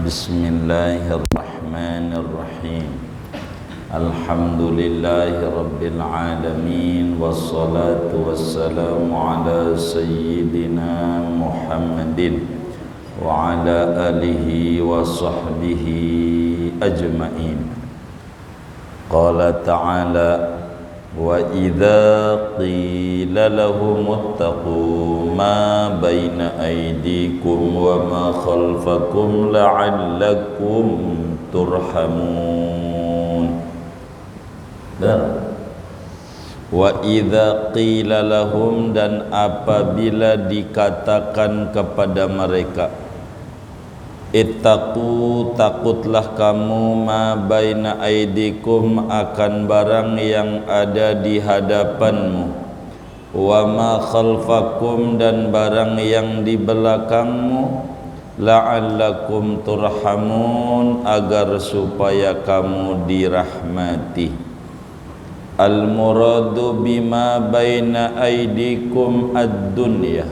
Bismillahirrahmanirrahim. Alhamdulillahi rabbil alamin, wassalatu wassalamu ala sayyidina Muhammadin wa ala alihi wa sahbihi ajma'in. Qala ta'ala: wa idza qila lahum ittaqu ma baina aydikum wa ma khalfakum la'allakum turhamun. Wa idza qila lahum, dan apabila dikatakan kepada mereka, ittaqu, takutlah kamu, ma baina aidikum, akan barang yang ada di hadapanmu, wa ma khalfakum, dan barang yang di belakangmu, la'allakum turhamun, agar supaya kamu dirahmati. Al-muradu bima baina aidikum ad-dunya,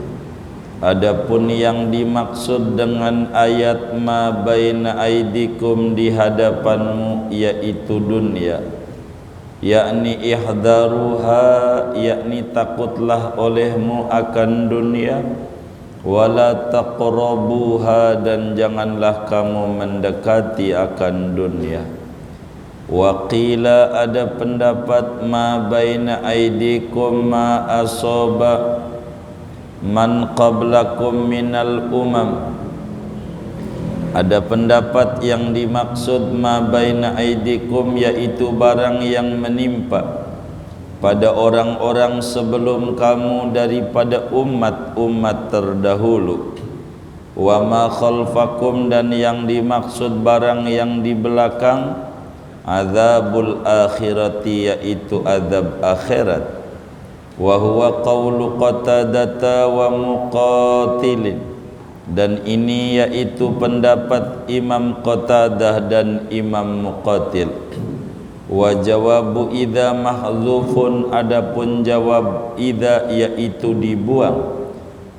adapun yang dimaksud dengan ayat ma baina aidikum, di hadapanmu, yaitu dunia, yakni ihdaruha, yakni takutlah olehmu akan dunia, wala taqrabuha, dan janganlah kamu mendekati akan dunia. Wa qila, ada pendapat ma baina aidikum ma asaba man qablakum minal umam, ada pendapat yang dimaksud ma baina aidikum, yaitu barang yang menimpa pada orang-orang sebelum kamu daripada umat-umat terdahulu. Wa ma khalfakum, dan yang dimaksud barang yang di belakang, azabul akhirati, yaitu azab akhirat. Wa huwa qawlu Qatadah wa Muqatilin, dan ini yaitu pendapat Imam Qatadah dan Imam Muqatil. Wa jawabu idza mahdzufun, adapun jawab idza yaitu dibuang,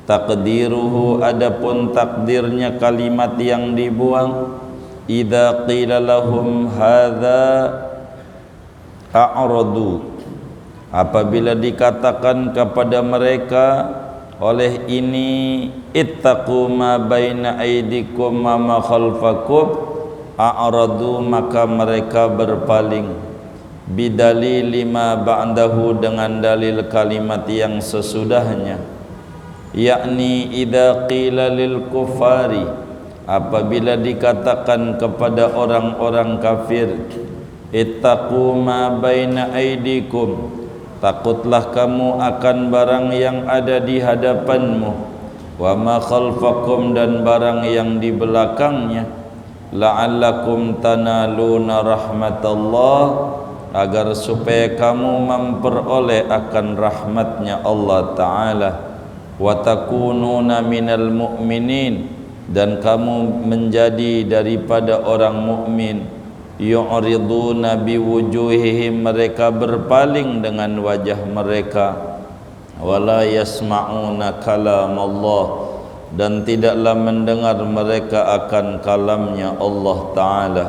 takdiruhu, adapun takdirnya kalimat yang dibuang, idza qila lahum hadza a'radu, apabila dikatakan kepada mereka oleh ini, ittaqu ma baina aidikum wa ma khalfakum, a'radu, maka mereka berpaling, bidalili ma ba'dahu, dengan dalil kalimat yang sesudahnya, yakni idza qila lil kufari, apabila dikatakan kepada orang-orang kafir, ittaqu ma baina aidikum, takutlah kamu akan barang yang ada di hadapanmu, wa ma khalfakum, dan barang yang di belakangnya, la'allakum tanaluna rahmatallah, agar supaya kamu memperoleh akan rahmatnya Allah Ta'ala, wa takununa minal mu'minin, dan kamu menjadi daripada orang mukmin, yu'riduna biwujuhihim, mereka berpaling dengan wajah mereka, wala yasma'una kalam Allah, dan tidaklah mendengar mereka akan kalamnya Allah Ta'ala.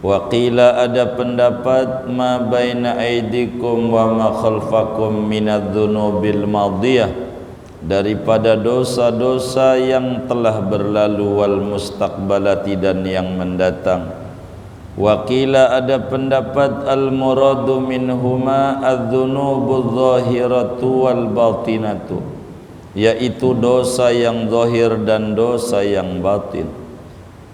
Wa qila, ada pendapat ma baina aidikum wa ma khalfakum minadz-dzunubil madiyah, daripada dosa-dosa yang telah berlalu, wal mustaqbalati, dan yang mendatang. Wa qila, ada pendapat al muradu minhuma adz-dzunubudz zahiratu wal batinatu, yaitu dosa yang zahir dan dosa yang batin.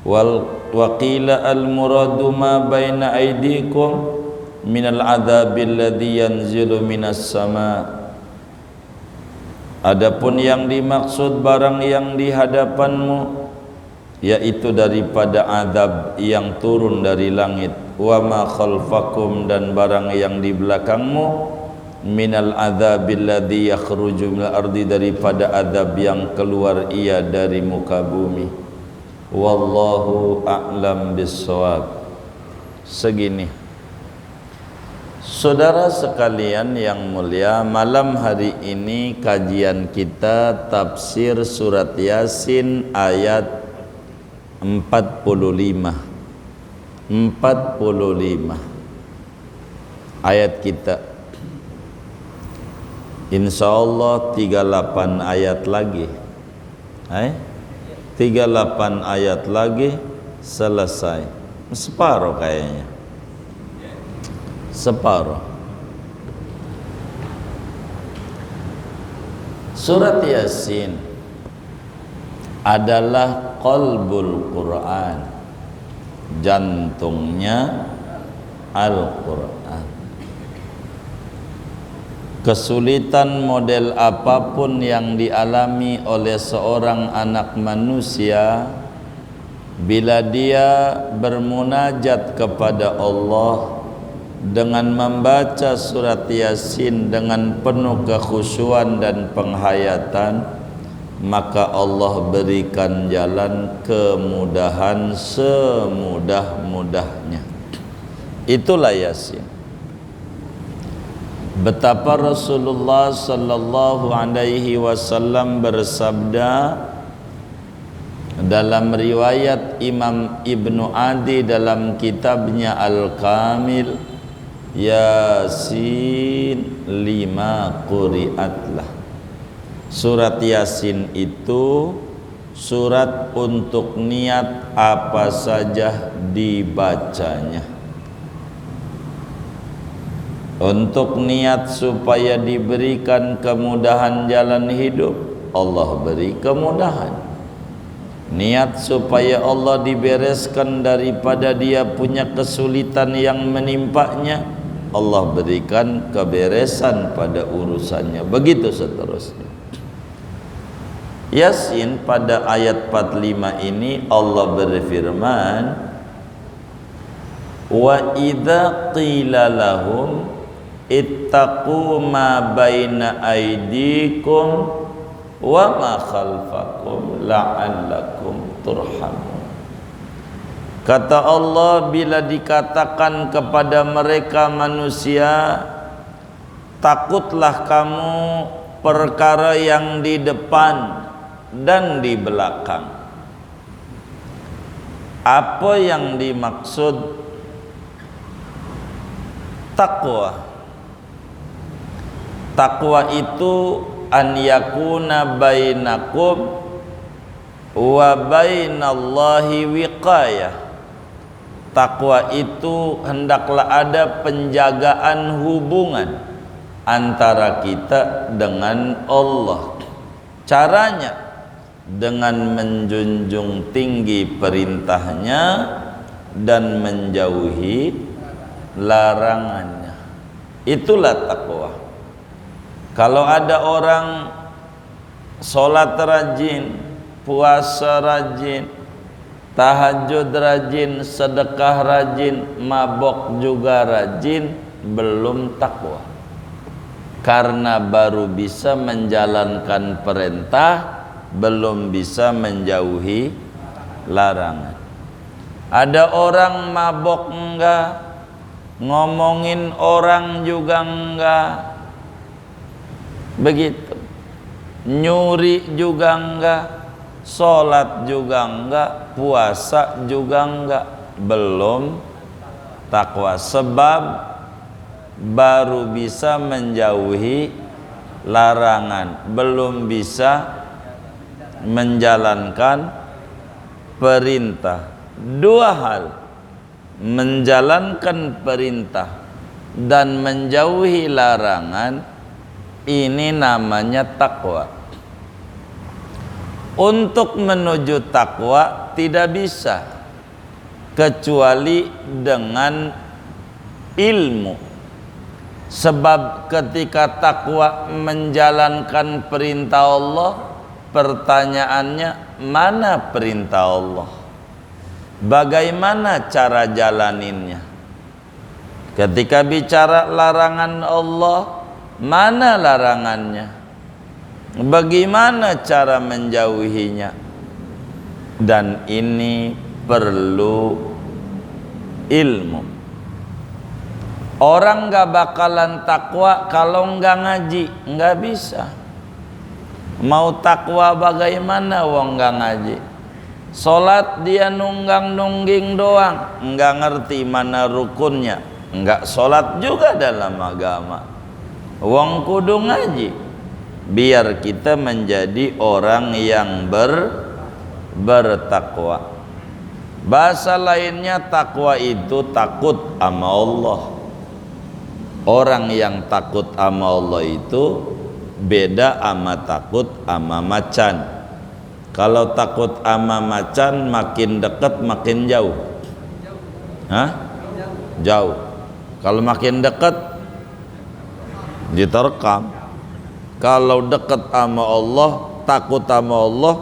Wa qila al muradu ma baina aidikum minal adzabil ladzi yanzilu minas sama', adapun yang dimaksud barang yang di hadapanmu, yaitu daripada azab yang turun dari langit. Wa ma khalfakum, dan barang yang di belakangmu, minal azabil ladzi yakhruju minal ardi, daripada azab yang keluar ia dari muka bumi. Wallahu a'lam bissawab. Segini, saudara sekalian yang mulia, malam hari ini kajian kita tafsir surat Yasin ayat ayat kita. Insyaallah 38 ayat lagi. 38 ayat lagi selesai. Separuh kayaknya. Separuh. Surat Yasin adalah qalbul Quran, jantungnya Al-Quran. Kesulitan model apapun yang dialami oleh seorang anak manusia, bila dia bermunajat kepada Allah dengan membaca surat Yasin dengan penuh kekhusyuan dan penghayatan, maka Allah berikan jalan kemudahan semudah-mudahnya. Itulah Yasin. Betapa Rasulullah sallallahu alaihi wasallam bersabda dalam riwayat Imam Ibnu Adi dalam kitabnya Al-Kamil, Yasin 5 quri'atlah. Surat Yasin itu surat untuk niat apa saja dibacanya. Untuk niat supaya diberikan kemudahan jalan hidup, Allah beri kemudahan. Niat supaya Allah dibereskan daripada dia punya kesulitan yang menimpanya, Allah berikan keberesan pada urusannya. Begitu seterusnya. Yasin pada ayat 45 ini Allah berfirman, wa idza qila lahum ittaqu ma baina aydikum wa ma khalfakum la'allakum turhamun. Kata Allah, bila dikatakan kepada mereka manusia, takutlah kamu perkara yang di depan dan di belakang. Apa yang dimaksud takwa? Takwa itu an yakuna bainakum wa bainallahi wiqayah. Takwa itu hendaklah ada penjagaan hubungan antara kita dengan Allah. Caranya dengan menjunjung tinggi perintahnya dan menjauhi larangannya. Itulah takwa. Kalau ada orang sholat rajin, puasa rajin, tahajud rajin, sedekah rajin, mabok juga rajin, belum takwa. Karena baru bisa menjalankan perintah, belum bisa menjauhi larangan. Ada orang mabok enggak, ngomongin orang juga enggak, begitu. Nyuri juga enggak, sholat juga enggak, puasa juga enggak, belum takwa. Sebab baru bisa menjauhi larangan, belum bisa menjalankan perintah. Dua hal, menjalankan perintah dan menjauhi larangan, ini namanya takwa. Untuk menuju takwa tidak bisa kecuali dengan ilmu. Sebab ketika takwa menjalankan perintah Allah, pertanyaannya, mana perintah Allah? Bagaimana cara jalaninnya? Ketika bicara larangan Allah, mana larangannya? Bagaimana cara menjauhinya? Dan ini perlu ilmu. Orang gak bakalan takwa kalau gak ngaji, gak bisa. Mau takwa bagaimana wong gak ngaji? Salat dia nunggang-nungging doang, enggak ngerti mana rukunnya, enggak salat juga dalam agama. Wong kudu ngaji biar kita menjadi orang yang bertakwa. Bahasa lainnya takwa itu takut sama Allah. Orang yang takut sama Allah itu beda sama takut sama macan. Kalau takut sama macan makin dekat makin jauh. Hah? Jauh. Kalau makin dekat diterkam. Kalau dekat sama Allah, takut sama Allah,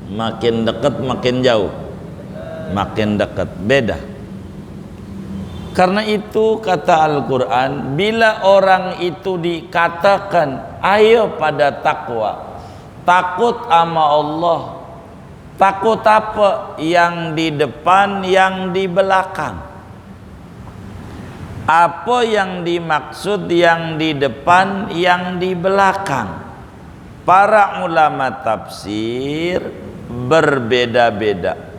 makin dekat makin jauh. Makin dekat, beda. Karena itu kata Al-Quran, bila orang itu dikatakan ayo pada takwa, takut sama Allah, takut apa? Yang di depan, yang di belakang. Apa yang dimaksud yang di depan, yang di belakang? Para ulama tafsir berbeda-beda.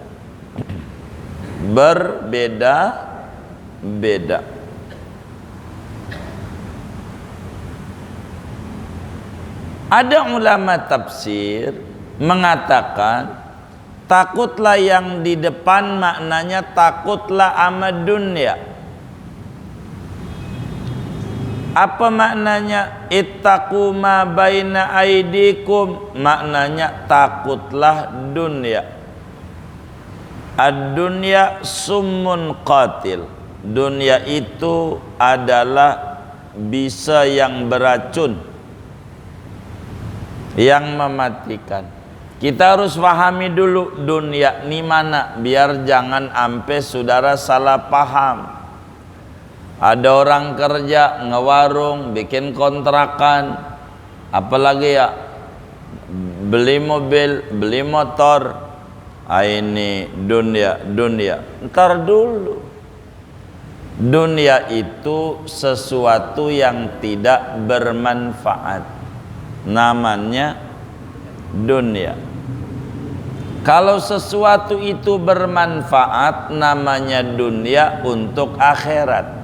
Berbeda-beda. Ada ulama tafsir mengatakan takutlah yang di depan maknanya takutlah sama dunia. Apa maknanya? Ittaqu ma baina aidikum, maknanya takutlah dunia. Ad-dunya summun qatil. Dunia itu adalah bisa yang beracun, yang mematikan. Kita harus pahami dulu dunia ini mana, biar jangan sampai saudara salah paham. Ada orang kerja ngewarung, bikin kontrakan, apalagi ya beli mobil, beli motor. Ini dunia. Ntar dulu. Dunia itu sesuatu yang tidak bermanfaat. Namanya dunia. Kalau sesuatu itu bermanfaat, namanya dunia untuk akhirat.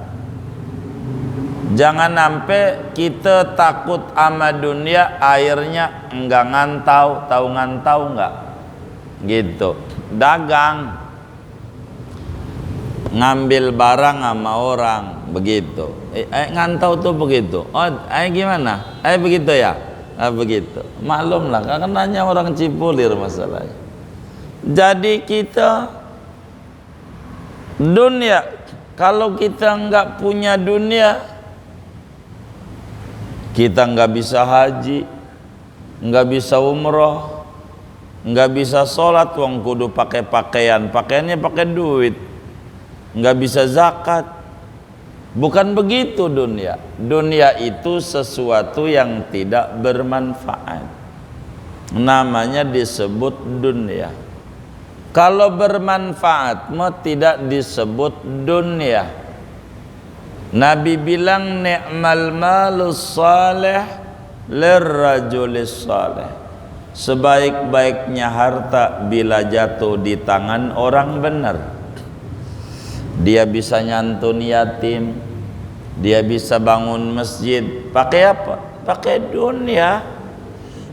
Jangan sampai kita takut sama dunia, akhirnya enggak ngantau. Tahu ngantau enggak? Gitu. Dagang, ngambil barang sama orang, begitu. Ngantau tuh begitu. Oh, gimana? Begitu ya? Begitu. Maklum lah, kan hanya orang Cipulir masalahnya. Jadi kita dunia, kalau kita enggak punya dunia, kita nggak bisa haji, nggak bisa umroh, nggak bisa sholat, wong kudu pakai pakaiannya pakai duit, nggak bisa zakat. Bukan begitu dunia. Dunia itu sesuatu yang tidak bermanfaat. Namanya disebut dunia. Kalau bermanfaat mah tidak disebut dunia. Nabi bilang ni'mal malus salih lirrajulis salih. Sebaik-baiknya harta bila jatuh di tangan orang benar. Dia bisa nyantun yatim, dia bisa bangun masjid. Pakai apa? Pakai dunia.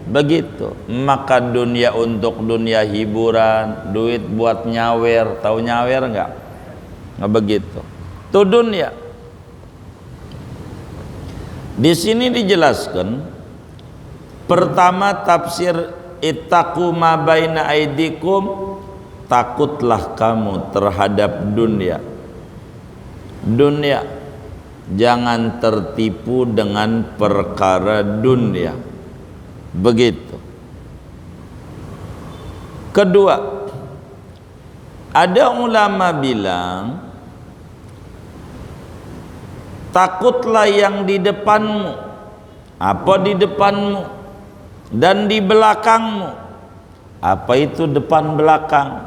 Begitu. Maka dunia untuk dunia hiburan, duit buat nyawer. Tahu nyawer enggak? Nggak begitu. Itu dunia. Di sini dijelaskan, pertama tafsir ittaqu ma baina aidikum, takutlah kamu terhadap dunia. Dunia, jangan tertipu dengan perkara dunia. Begitu. Kedua, ada ulama bilang takutlah yang di depanmu. Apa di depanmu? Dan di belakangmu. Apa itu depan belakang?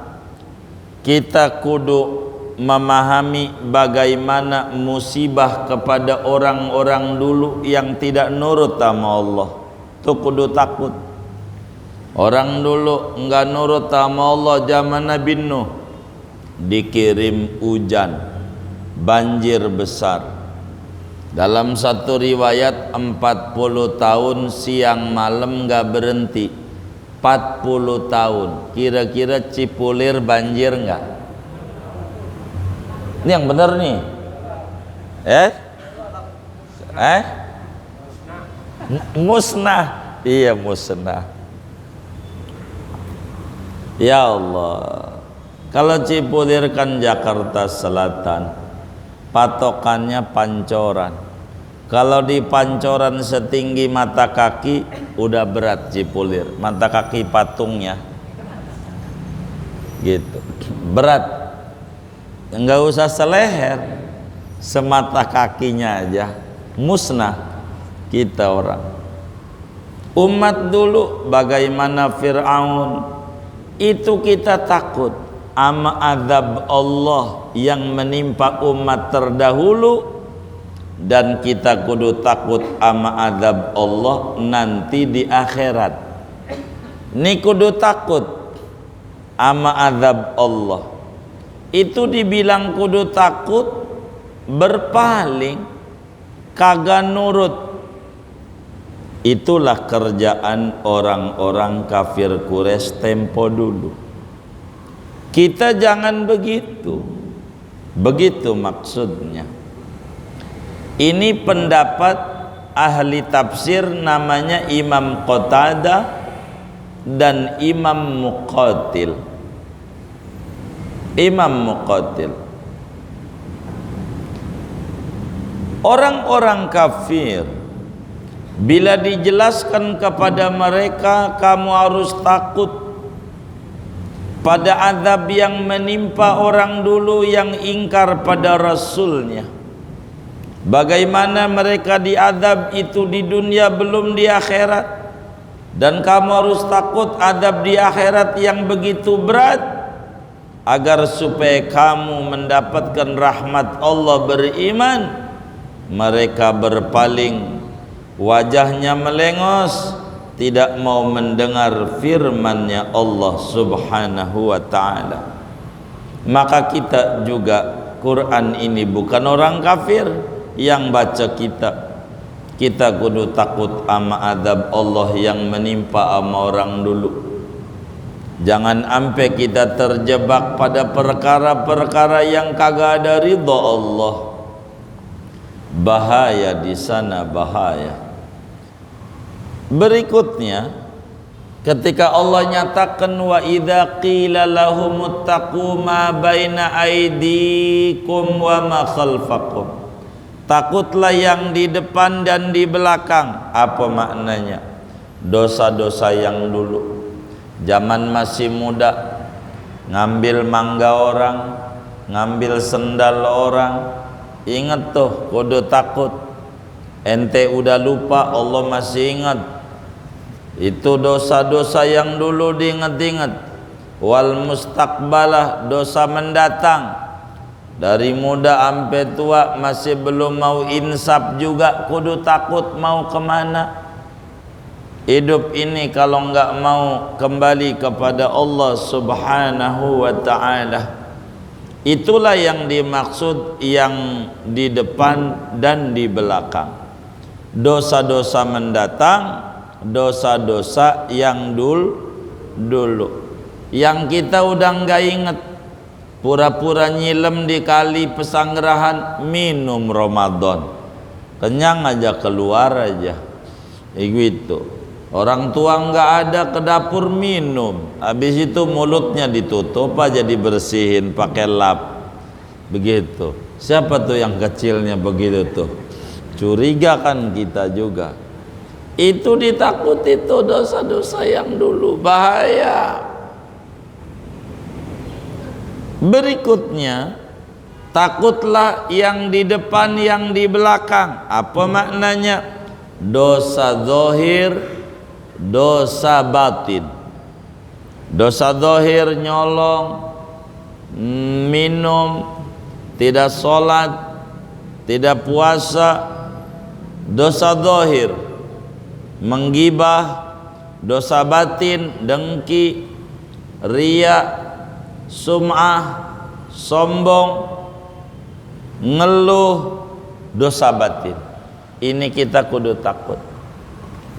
Kita kudu memahami bagaimana musibah kepada orang-orang dulu yang tidak nurut sama Allah. Itu kudu takut. Orang dulu enggak nurut sama Allah zaman Nabi Nuh, dikirim hujan, banjir besar. Dalam satu riwayat 40 tahun siang malam enggak berhenti. 40 tahun. Kira-kira Cipulir banjir enggak? Ini yang benar nih. Musnah. Iya, musnah. Ya Allah, kalau Cipulir kan Jakarta Selatan, patokannya Pancoran. Kalau di Pancoran setinggi mata kaki, udah berat Cipulir, mata kaki patungnya, gitu, berat. Enggak usah seleher, semata kakinya aja musnah kita orang. Umat dulu bagaimana Fir'aun, itu kita takut ama azab Allah yang menimpa umat terdahulu, dan kita kudu takut ama azab Allah nanti di akhirat. Ini kudu takut ama azab Allah. Itu dibilang kudu takut, berpaling, kagak nurut. Itulah kerjaan orang-orang kafir Quraisy tempo dulu. Kita jangan begitu. Begitu maksudnya. Ini pendapat ahli tafsir namanya Imam Qatadah dan Imam Muqatil. Imam Muqatil. Orang-orang kafir, bila dijelaskan kepada mereka kamu harus takut pada azab yang menimpa orang dulu yang ingkar pada Rasulnya, bagaimana mereka diazab itu di dunia belum di akhirat, dan kamu harus takut azab di akhirat yang begitu berat, agar supaya kamu mendapatkan rahmat Allah beriman. Mereka berpaling, wajahnya melengos, tidak mau mendengar firman-Nya Allah Subhanahu wa ta'ala. Maka kita juga, Quran ini bukan orang kafir yang baca kita kudu takut ama azab Allah yang menimpa ama orang dulu. Jangan sampai kita terjebak pada perkara-perkara yang kagak ada ridha Allah. Bahaya di sana, bahaya. Berikutnya, ketika Allah nyatakan wa idza qila lahumuttaqu ma baina aydikum wa ma khalfakum, takutlah yang di depan dan di belakang. Apa maknanya? Dosa-dosa yang dulu, zaman masih muda, ngambil mangga orang, ngambil sendal orang. Ingat tuh, kudu takut. Ente udah lupa, Allah masih ingat. Itu dosa-dosa yang dulu diingat-ingat. Wal mustaqbalah, dosa mendatang. Dari muda sampai tua masih belum mau insaf juga, kudu takut mau kemana. Hidup ini kalau enggak mau kembali kepada Allah Subhanahu wa ta'ala, itulah yang dimaksud yang di depan dan di belakang. Dosa-dosa mendatang, dosa-dosa yang dulu yang kita udah nggak inget. Pura-pura nyilem di kali Pesanggerahan, minum Ramadan, kenyang aja keluar aja, gitu. Orang tua nggak ada ke dapur, minum, habis itu mulutnya ditutup aja, dibersihin pakai lap, begitu. Siapa tuh yang kecilnya begitu tuh? Curiga kan kita juga. Itu ditakut, itu dosa-dosa yang dulu, bahaya. Berikutnya, takutlah yang di depan, yang di belakang. Apa maknanya? Dosa zahir, dosa batin. Dosa zahir nyolong, minum, tidak sholat, tidak puasa. Dosa zahir, menggibah, dosa batin, dengki, riya, sum'ah, sombong, ngeluh, dosa batin. Ini kita kudu takut.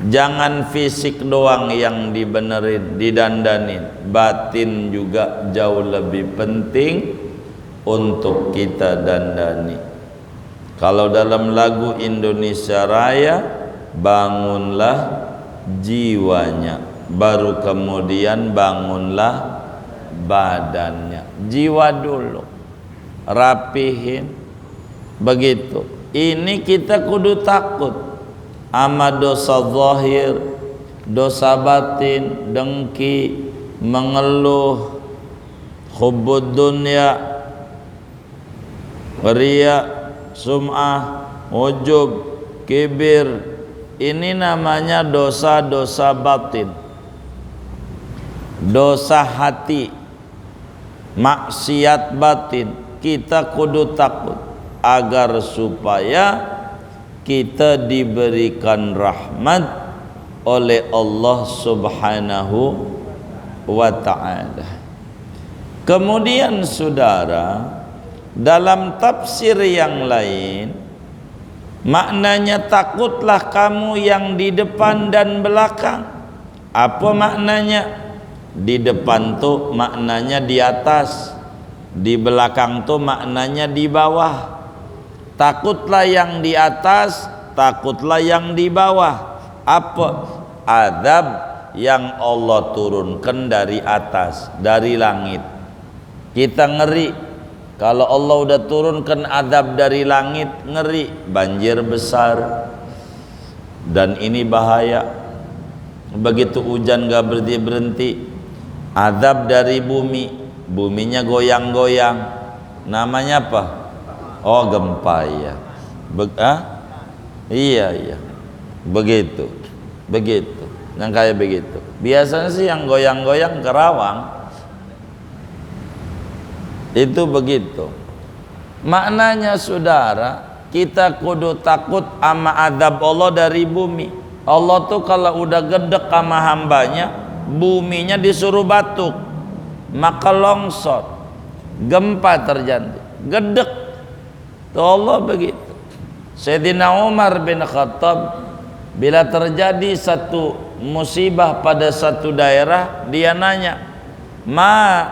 Jangan fisik doang yang dibenerin, didandanin, batin juga jauh lebih penting untuk kita dandani. Kalau dalam lagu Indonesia Raya, bangunlah jiwanya, baru kemudian bangunlah badannya. Jiwa dulu, rapihin, begitu. Ini kita kudu takut ama dosa zahir, dosa batin, dengki, mengeluh, hubbud dunya, riya, sum'ah, ujub, kibir. Ini namanya dosa-dosa batin, dosa hati, maksiat batin. Kita kudu takut agar supaya kita diberikan rahmat oleh Allah Subhanahu wa ta'ala. Kemudian saudara, dalam tafsir yang lain, maknanya takutlah kamu yang di depan dan belakang. Apa maknanya? Di depan tuh maknanya di atas, di belakang tuh maknanya di bawah. Takutlah yang di atas, takutlah yang di bawah. Apa? Azab yang Allah turunkan dari atas, dari langit. Kita ngeri kalau Allah udah turunkan azab dari langit, ngeri, banjir besar. Dan ini bahaya. Begitu hujan gak berhenti-berhenti, azab dari bumi, buminya goyang-goyang. Namanya apa? Oh, gempa ya. Iya. Begitu. Yang kayak begitu. Biasanya sih yang goyang-goyang Kerawang. Itu begitu. Maknanya saudara, kita kudu takut sama azab Allah dari bumi. Allah tuh kalau udah gedek sama hambanya, buminya disuruh batuk, maka longsor, gempa terjadi, gedek. Tuh Allah begitu. Sayyidina Umar bin Khattab, bila terjadi satu musibah pada satu daerah, dia nanya, ma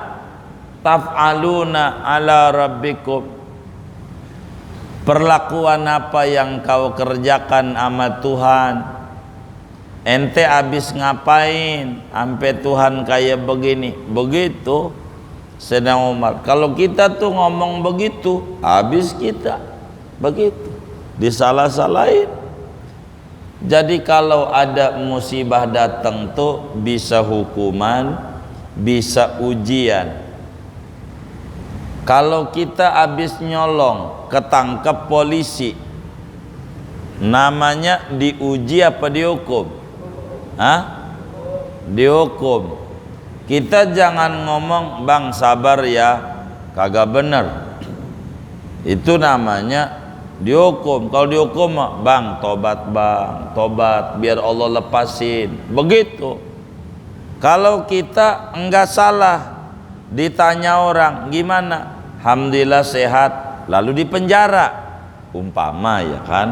taf'aluna ala rabbikum, perlakuan apa yang kau kerjakan sama Tuhan? Ente habis ngapain sampai Tuhan kayak begini? Begitu Sayyidina Umar. Kalau kita tuh ngomong begitu, habis kita begitu, disalah-salahin. Jadi kalau ada musibah datang tuh bisa hukuman, bisa ujian. Kalau kita habis nyolong, ketangkep polisi, namanya diuji apa dihukum? Dihukum. Kita jangan ngomong, bang sabar ya, kagak bener. Itu namanya dihukum. Kalau dihukum, bang tobat, biar Allah lepasin. Begitu. Kalau kita enggak salah, ditanya orang gimana, alhamdulillah sehat, lalu dipenjara, umpama ya kan,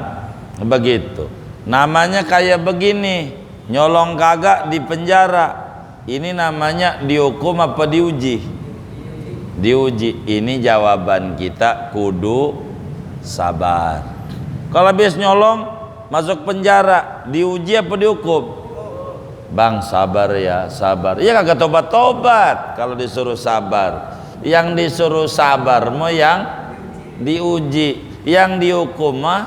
begitu. Namanya kayak begini, nyolong kagak dipenjara. Ini namanya dihukum apa diuji? Diuji. Ini jawaban kita, kudu sabar. Kalau habis nyolong masuk penjara, diuji apa dihukum? Bang sabar ya, sabar. Iya kagak tobat-tobat kalau disuruh sabar. Yang disuruh sabar mau yang diuji, yang dihukum mah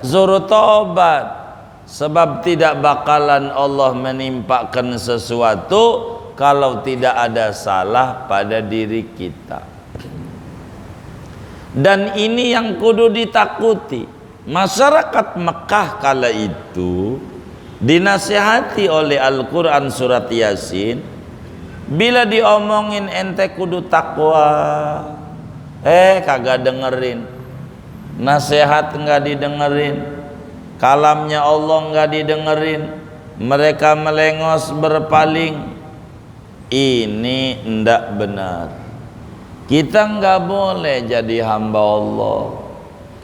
suruh tobat. Sebab tidak bakalan Allah menimpakan sesuatu kalau tidak ada salah pada diri kita. Dan ini yang kudu ditakuti. Masyarakat Mekah kala itu dinasihati oleh Al-Quran surat Yasin, bila diomongin ente kudu takwa, kagak dengerin, nasihat enggak didengerin, kalamnya Allah enggak didengerin, mereka melengos berpaling. Ini ndak benar. Kita nggak boleh jadi hamba Allah,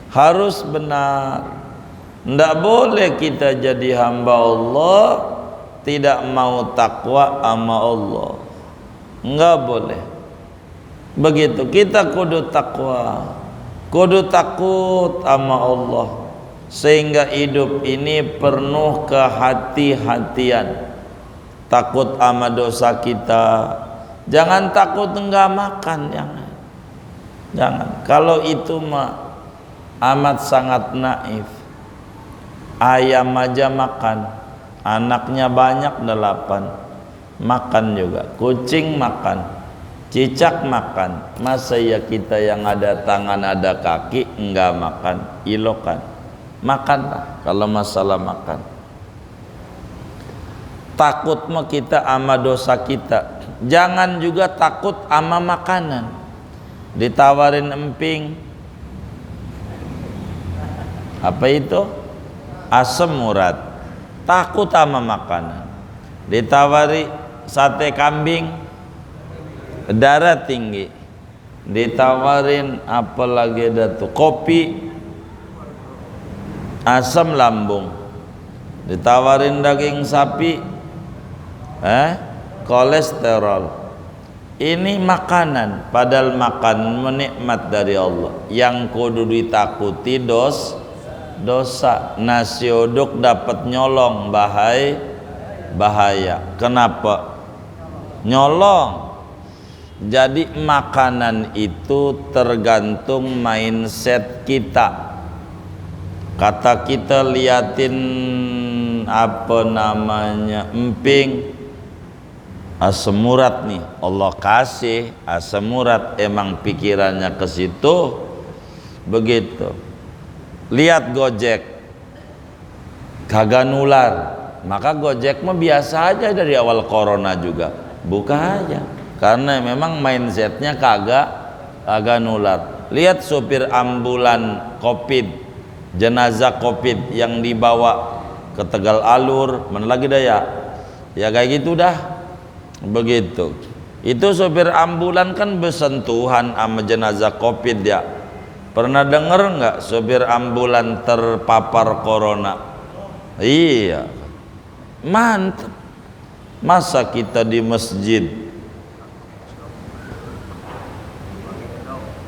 harus benar. Ndak boleh kita jadi hamba Allah tidak mau takwa sama Allah, nggak boleh. Begitu, kita kudu takwa, kudu takut sama Allah, sehingga hidup ini penuh kehati-hatian. Takut sama dosa kita. Jangan takut enggak makan, jangan. Kalau itu mah amat sangat naif. Ayam aja makan, anaknya banyak 8, makan juga. Kucing makan, cicak makan. Masa ya kita yang ada tangan ada kaki enggak makan? Ilokan, makanlah kalau masalah makan. Takut mah kita ama dosa kita. Jangan juga takut ama makanan. Ditawarin emping, apa itu? Asam urat. Takut ama makanan. Ditawari sate kambing, darah tinggi. Ditawarin apa lagi ada tuh? Kopi, asam lambung. Ditawarin daging sapi, kolesterol. Ini makanan, padahal makan menikmat dari Allah. Yang kudu ditakuti dosa. Nasi uduk dapat nyolong, bahaya. Kenapa nyolong? Jadi makanan itu tergantung mindset kita. Kata kita liatin apa namanya emping, asam urat nih, Allah kasih asam urat, emang pikirannya ke situ. Begitu. Lihat Gojek, kagak nular, maka Gojek mah biasa aja dari awal corona juga, buka aja, karena memang mindsetnya kagak nular. Lihat supir ambulan COVID, jenazah COVID yang dibawa ke Tegal Alur, mana lagi dah ya kayak gitu dah. Begitu. Itu sopir ambulan kan bersentuhan sama jenazah COVID ya. Pernah denger nggak sopir ambulan terpapar corona? Iya, mantap. Masa kita di masjid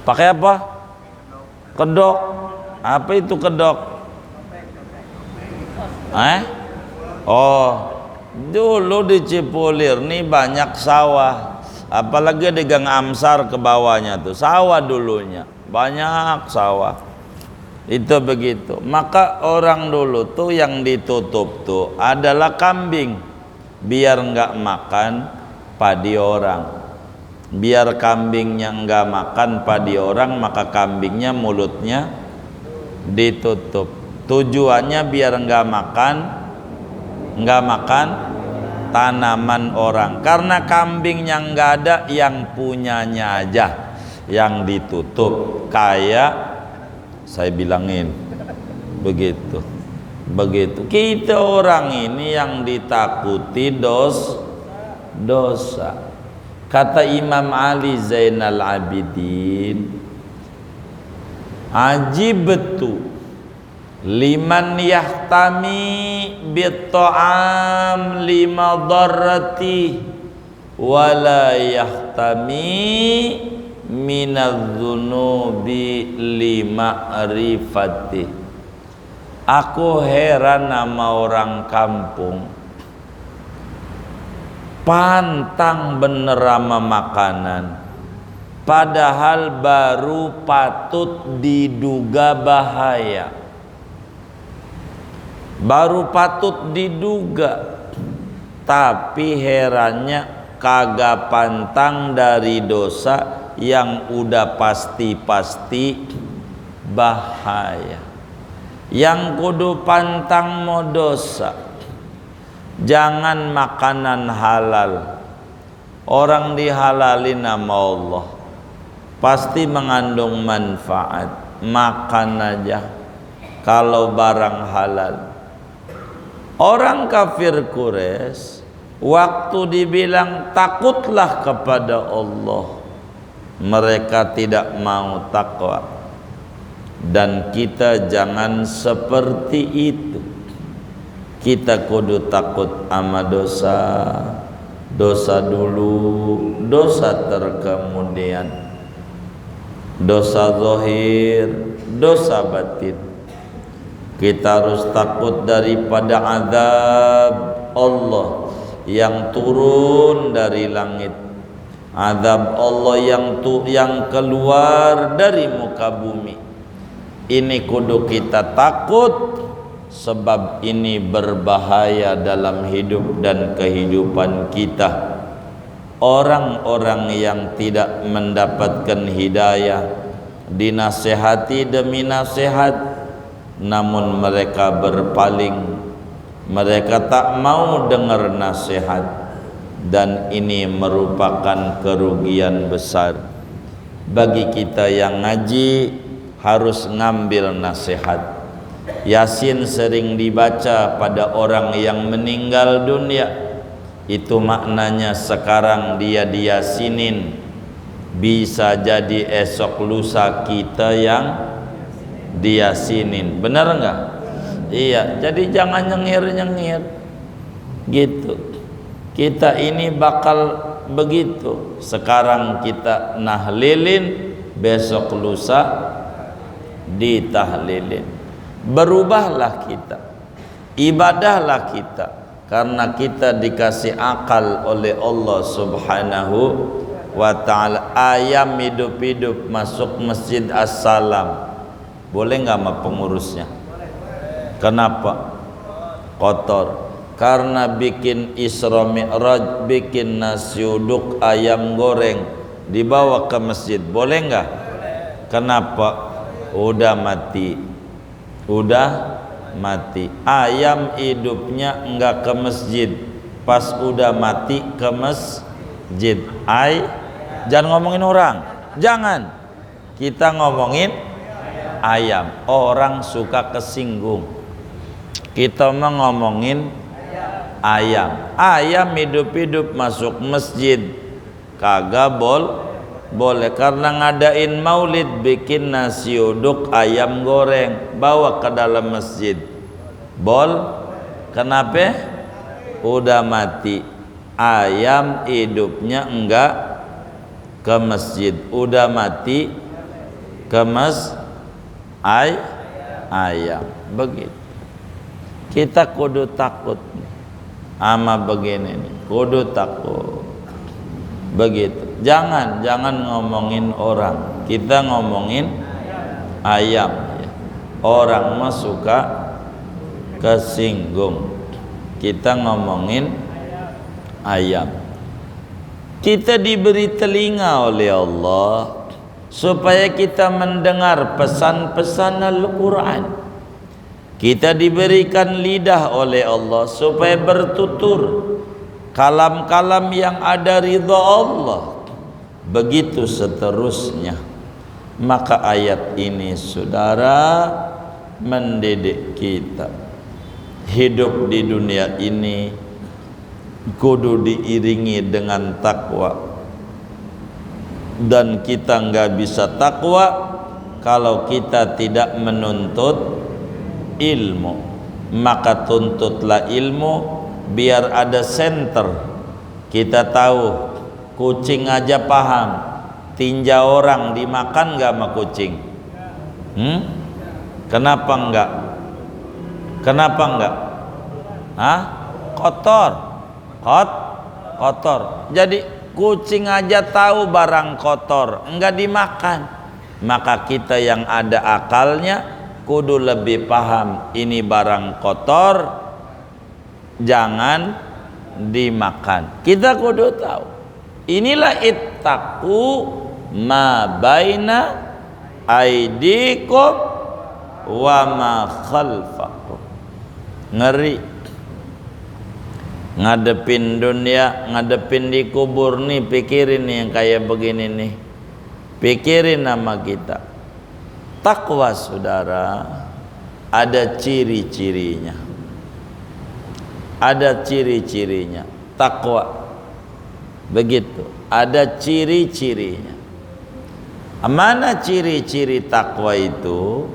pakai apa? Kedok. Apa itu kedok? Oh, dulu di Cipulir nih banyak sawah, apalagi di Gang Amsar ke bawahnya tuh sawah dulunya, banyak sawah. Itu begitu. Maka orang dulu tuh yang ditutup tuh adalah kambing, biar nggak makan padi orang. Biar kambingnya nggak makan padi orang, maka kambingnya mulutnya ditutup. Tujuannya biar nggak makan tanaman orang, karena kambingnya nggak ada, yang punyanya aja yang ditutup. Kayak saya bilangin begitu. Kita orang ini yang ditakuti dosa. Kata Imam Ali Zainal Abidin, ajibtu liman yahtami bitta'am lima darrati wala yahtami minadzunubi lima rifati. Aku heran sama orang kampung, pantang bener sama makanan, padahal baru patut diduga bahaya, baru patut diduga, tapi herannya kagak pantang dari dosa yang udah pasti-pasti bahaya. Yang kudu pantang mau dosa, jangan makanan halal. Orang dihalalin sama Allah pasti mengandung manfaat, makan aja kalau barang halal. Orang kafir Quraisy waktu dibilang takutlah kepada Allah, mereka tidak mau takwa. Dan kita jangan seperti itu. Kita kudu takut sama dosa, dosa dulu, dosa terkemudian, dosa zahir, dosa batin. Kita harus takut daripada azab Allah yang turun dari langit, azab Allah yang keluar dari muka bumi. Ini kudu kita takut, sebab ini berbahaya dalam hidup dan kehidupan kita. Orang-orang yang tidak mendapatkan hidayah dinasehati demi nasihat, namun mereka berpaling, mereka tak mau dengar nasihat, dan ini merupakan kerugian besar. Bagi kita yang ngaji harus ngambil nasihat. Yasin sering dibaca pada orang yang meninggal dunia, itu maknanya sekarang dia diyasinin, bisa jadi esok lusa kita yang diyasinin. Benar enggak? Iya, jadi jangan nyengir-nyengir gitu. Kita ini bakal begitu. Sekarang kita nahlilin, besok lusa ditahlilin. Berubahlah kita, ibadahlah kita, karena kita dikasih akal oleh Allah Subhanahu wa ta'ala. Ayam hidup-hidup masuk masjid As-Salam, boleh nggak sama pengurusnya? Kenapa? Kotor. Karena bikin Isra Mi'raj, bikin nasi uduk, ayam goreng, dibawa ke masjid, boleh nggak? Kenapa? Udah mati, udah mati. Ayam hidupnya enggak ke masjid, pas udah mati ke masjid. Jangan ngomongin orang, jangan. Kita ngomongin ayam. Orang suka kesinggung. Kita mau ngomongin ayam. Ayam hidup-hidup masuk masjid kagak boleh, karena ngadain maulid, bikin nasi uduk, ayam goreng, bawa ke dalam masjid. Kenapa? Udah mati. Ayam hidupnya enggak ke masjid, udah mati ke ayam. Begitu. Kita kudu takut ama begini nih, kudu takut. Begitu. Jangan ngomongin orang, kita ngomongin ayam. Orang mah suka kesinggung, kita ngomongin ayam. Kita diberi telinga oleh Allah supaya kita mendengar pesan-pesan Al-Quran. Kita diberikan lidah oleh Allah supaya bertutur kalam-kalam yang ada ridha Allah. Begitu seterusnya. Maka ayat ini, saudara, mendidik kita hidup di dunia ini kudu diiringi dengan takwa. Dan kita nggak bisa takwa kalau kita tidak menuntut ilmu. Maka tuntutlah ilmu, biar ada center. Kita tahu kucing aja paham, tinja orang dimakan nggak sama kucing? Kenapa enggak? Kenapa enggak? Kotor. Jadi kucing aja tahu barang kotor, enggak dimakan. Maka kita yang ada akalnya kudu lebih paham, ini barang kotor, jangan dimakan. Kita kudu tahu. Inilah ittaqu ma baina aidikum wa ma khalfakum. Ngeri ngadepin dunia, ngadepin di kubur nih. Pikirin nih yang kayak begini nih, pikirin nama kita. Takwa, saudara, ada ciri-cirinya. ada ciri-cirinya. Takwa begitu, ada ciri-cirinya. Mana ciri-ciri takwa itu?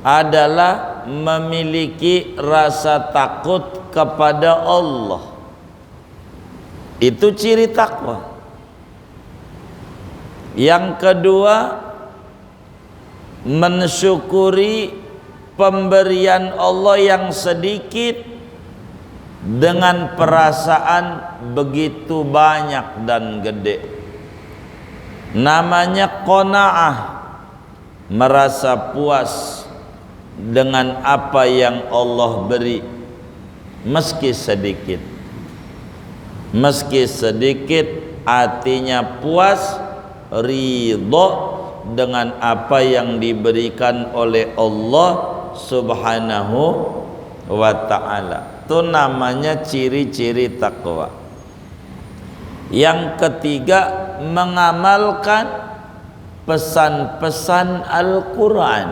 Adalah memiliki rasa takut kepada Allah. Itu ciri takwa. Yang kedua, mensyukuri pemberian Allah yang sedikit dengan perasaan begitu banyak dan gede. Namanya qanaah, merasa puas dengan apa yang Allah beri, meski sedikit. Meski sedikit, artinya puas, ridho dengan apa yang diberikan oleh Allah Subhanahu wa ta'ala. Itu namanya ciri-ciri takwa. Yang ketiga, mengamalkan pesan-pesan Al-Quran.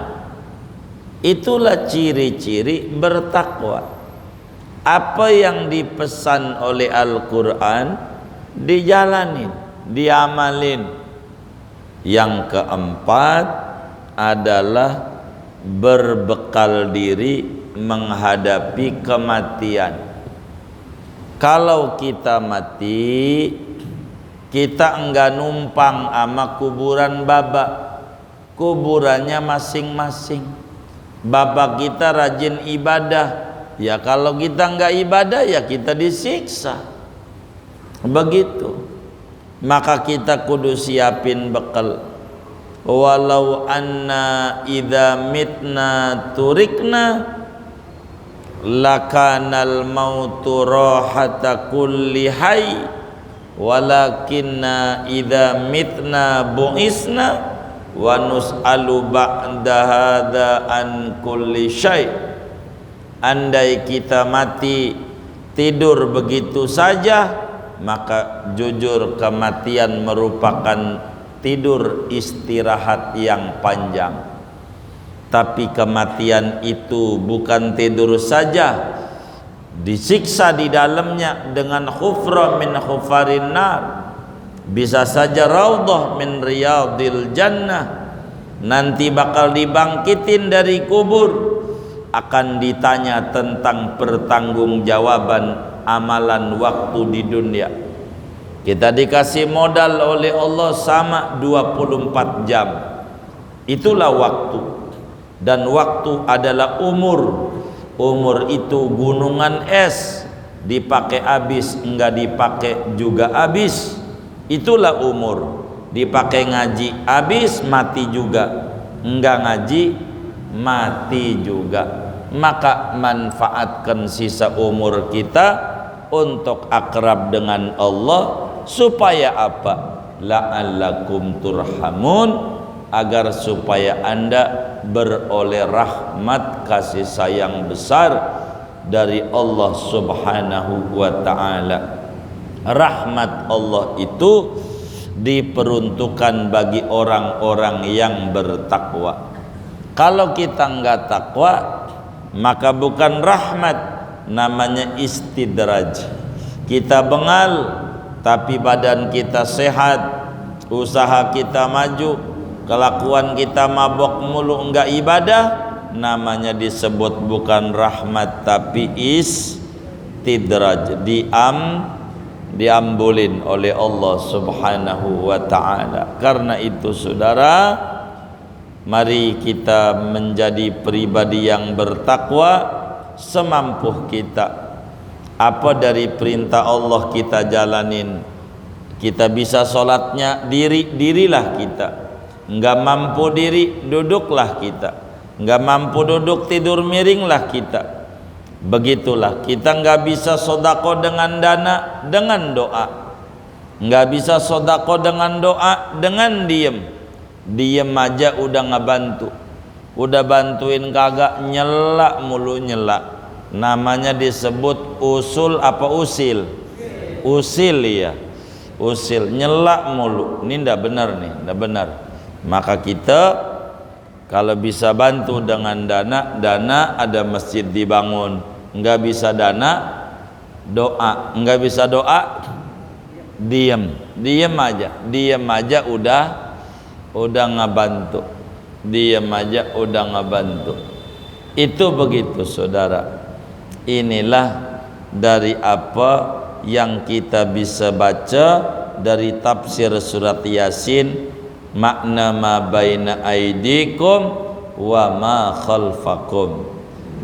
Itulah ciri-ciri bertakwa. Apa yang dipesan oleh Al-Quran dijalanin, diamalin. Yang keempat adalah berbekal diri menghadapi kematian. Kalau kita mati, kita enggak numpang sama kuburan babak. Kuburannya masing-masing. Bapak kita rajin ibadah, ya kalau kita enggak ibadah ya kita disiksa. Begitu. Maka kita kudu siapin bekal. Walau anna idza mitna turikna lakanal mautu rahata kulli hayy walakinna idza mitna bu'isna wa nus'alu ba'da hadza an kulli syai'. Andai kita mati tidur begitu saja, maka jujur kematian merupakan tidur istirahat yang panjang. Tapi kematian itu bukan tidur saja, disiksa di dalamnya dengan khufra min khufarin nar. Bisa saja raudhah min riyadil jannah. Nanti bakal dibangkitin dari kubur, akan ditanya tentang pertanggungjawaban amalan waktu di dunia. Kita dikasih modal oleh Allah sama 24 jam. Itulah waktu. Dan waktu adalah umur. Umur itu gunungan es, dipakai habis, enggak dipakai juga habis. Itulah umur. Dipakai ngaji habis, mati juga. Enggak ngaji, mati juga. Maka manfaatkan sisa umur kita untuk akrab dengan Allah. Supaya apa? La'allakum turhamun, agar supaya Anda beroleh rahmat kasih sayang besar dari Allah Subhanahu wa ta'ala. Rahmat Allah itu diperuntukkan bagi orang-orang yang bertakwa. Kalau kita enggak takwa, maka bukan rahmat, namanya istidraj. Kita bengal tapi badan kita sehat, usaha kita maju, kelakuan kita mabok mulu enggak ibadah, namanya disebut bukan rahmat tapi istidraj. Diambulin oleh Allah Subhanahu wa ta'ala. Karena itu saudara, mari kita menjadi pribadi yang bertakwa semampu kita. Apa dari perintah Allah kita jalanin. Kita bisa sholatnya dirilah kita. Enggak mampu diri, duduklah kita. Enggak mampu duduk, tidur miringlah kita. Begitulah, kita enggak bisa sodako dengan dana, dengan doa. Enggak bisa sodako dengan doa, dengan diem. Diem aja udah ngebantu. Udah bantuin kagak, nyelak mulu nyelak. Namanya disebut usul apa usil? Usil ya. Usil, nyelak mulu. Ini ndak benar nih, ndak benar. Maka kita kalau bisa bantu dengan dana ada masjid dibangun. Enggak bisa dana, doa. Enggak bisa doa, diem aja udah ngebantu, diem aja udah ngebantu. Itu begitu saudara. Inilah dari apa yang kita bisa baca dari tafsir surat Yasin, makna ma baina aidikum wa ma khalfakum.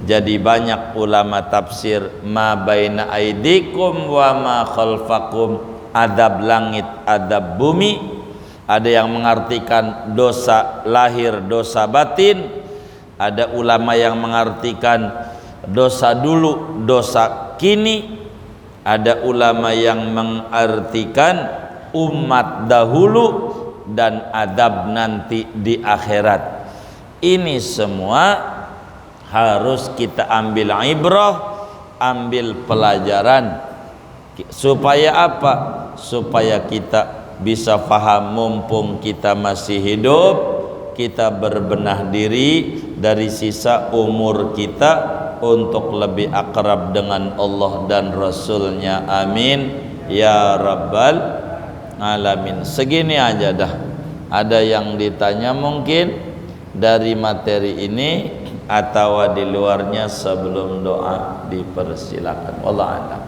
Jadi banyak ulama tafsir ma baina aidikum wa ma khalfakum, adab langit, adab bumi. Ada yang mengartikan dosa lahir, dosa batin. Ada ulama yang mengartikan dosa dulu, dosa kini. Ada ulama yang mengartikan umat dahulu dan adab nanti di akhirat. Ini semua harus kita ambil ibrah, ambil pelajaran. Supaya apa? Supaya kita bisa faham mumpung kita masih hidup, kita berbenah diri dari sisa umur kita untuk lebih akrab dengan Allah dan Rasulnya. Amin ya rabbal alamin. Segini aja dah. Ada yang ditanya mungkin dari materi ini atau di luarnya? Sebelum doa dipersilakan. Wallahu a'lam.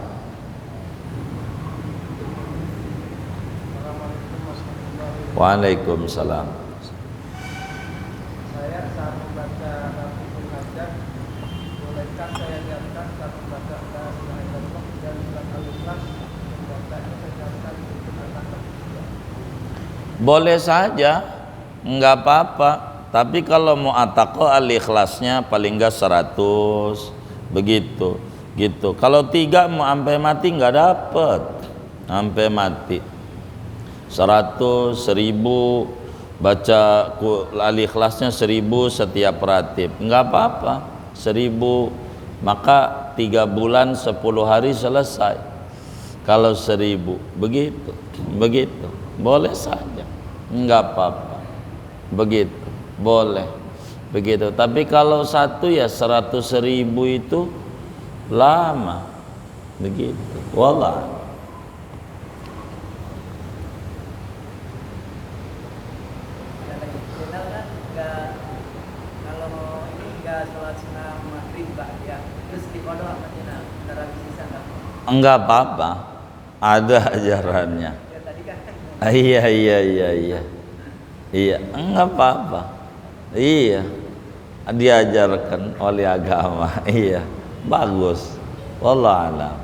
Waalaikumsalam. Boleh saja, enggak apa-apa. Tapi kalau mau ataqah al-ikhlasnya paling enggak 100 begitu. Gitu. Kalau 3 mau sampai mati enggak dapat. Sampai mati. 100, 1000 baca al-ikhlasnya 1000 setiap ratib. Enggak apa-apa. 1000 maka 3 bulan 10 hari selesai. Kalau 1000 begitu. Begitu. Boleh saja. Enggak apa-apa. Begitu. Boleh. Begitu. Tapi kalau satu ya 100.000 itu lama. Begitu. Wallah. Kalau ini enggak sholat sunnah maghrib ya. Terus di pondok apa tidak? Antara bisa enggak? Enggak apa-apa. Ada ajarannya. Ya tadi kan. Iya, enggak apa-apa. Iya, diajarkan oleh agama. Iya, bagus. Wallahu a'lam.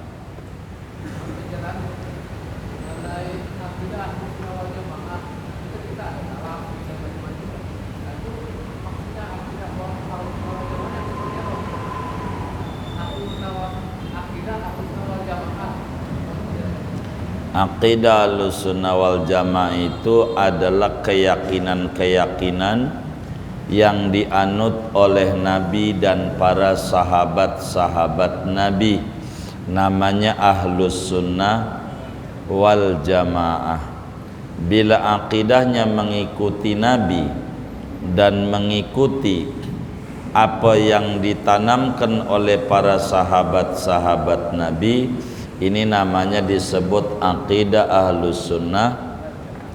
Aqidah Ahlussunnah wal Jamaah itu adalah keyakinan-keyakinan yang dianut oleh Nabi dan para sahabat-sahabat Nabi. Namanya Ahlussunnah wal Jamaah. Bila akidahnya mengikuti Nabi dan mengikuti apa yang ditanamkan oleh para sahabat-sahabat Nabi, ini namanya disebut akidah Ahlussunnah